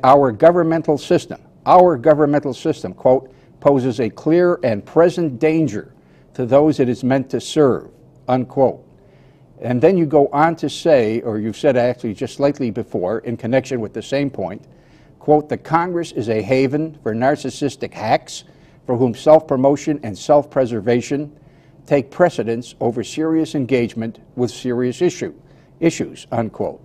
our governmental system, quote, poses a clear and present danger to those it is meant to serve, unquote. And then you go on to say, or you've said actually just slightly before in connection with the same point, quote, the Congress is a haven for narcissistic hacks for whom self-promotion and self-preservation take precedence over serious engagement with serious issues, unquote.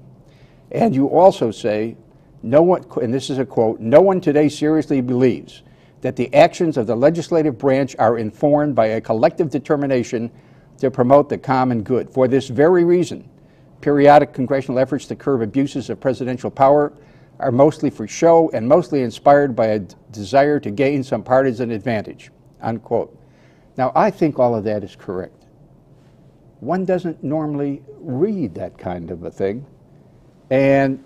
And you also say, no one, and this is a quote, no one today seriously believes that the actions of the legislative branch are informed by a collective determination to promote the common good. For this very reason, periodic congressional efforts to curb abuses of presidential power are mostly for show and mostly inspired by a desire to gain some partisan advantage, unquote. Now, I think all of that is correct. One doesn't normally read that kind of a thing, and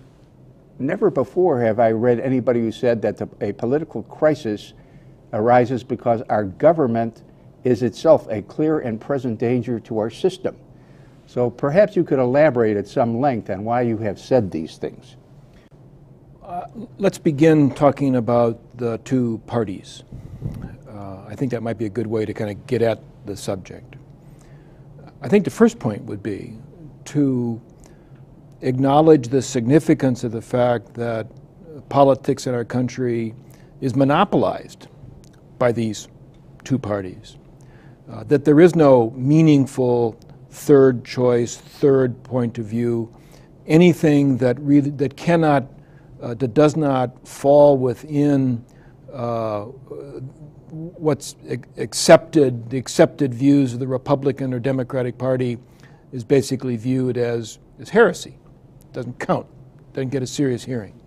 never before have I read anybody who said that a political crisis arises because our government is itself a clear and present danger to our system. So perhaps you could elaborate at some length on why you have said these things. Let's begin talking about the two parties. I think that might be a good way to kind of get at the subject. I think the first point would be to acknowledge the significance of the fact that politics in our country is monopolized by these two parties, that there is no meaningful third choice, third point of view, anything that really that does not fall within what's the accepted views of the Republican or Democratic Party is basically viewed as heresy. It doesn't count, doesn't get a serious hearing.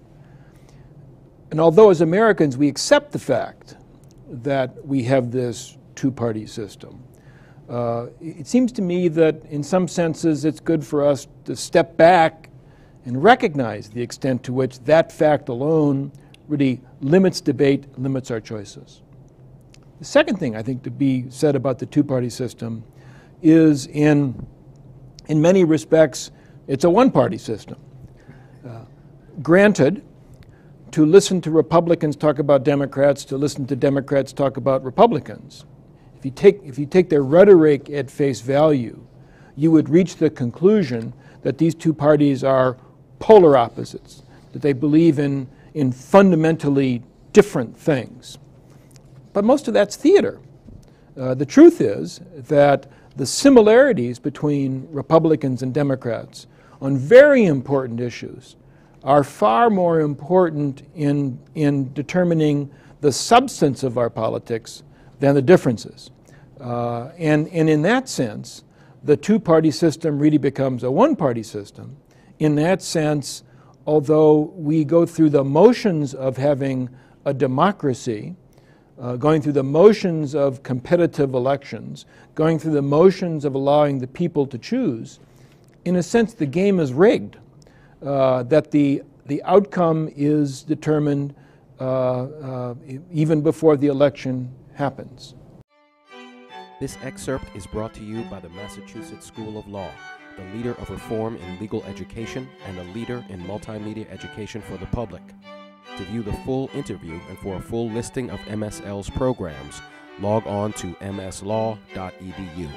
And although as Americans we accept the fact that we have this two-party system, it seems to me that in some senses it's good for us to step back and recognize the extent to which that fact alone really limits debate, limits our choices. The second thing I think to be said about the two-party system is in many respects it's a one-party system. Granted, to listen to Republicans talk about Democrats, to listen to Democrats talk about Republicans, if you take their rhetoric at face value, you would reach the conclusion that these two parties are polar opposites, that they believe in fundamentally different things. But most of that's theater. The truth is that the similarities between Republicans and Democrats on very important issues are far more important in determining the substance of our politics than the differences. And in that sense, the two-party system really becomes a one-party system. In that sense, although we go through the motions of having a democracy, going through the motions of competitive elections, going through the motions of allowing the people to choose, in a sense the game is rigged, that the outcome is determined even before the election happens. This excerpt is brought to you by the Massachusetts School of Law, the leader of reform in legal education and a leader in multimedia education for the public. To view the full interview and for a full listing of MSL's programs, log on to mslaw.edu.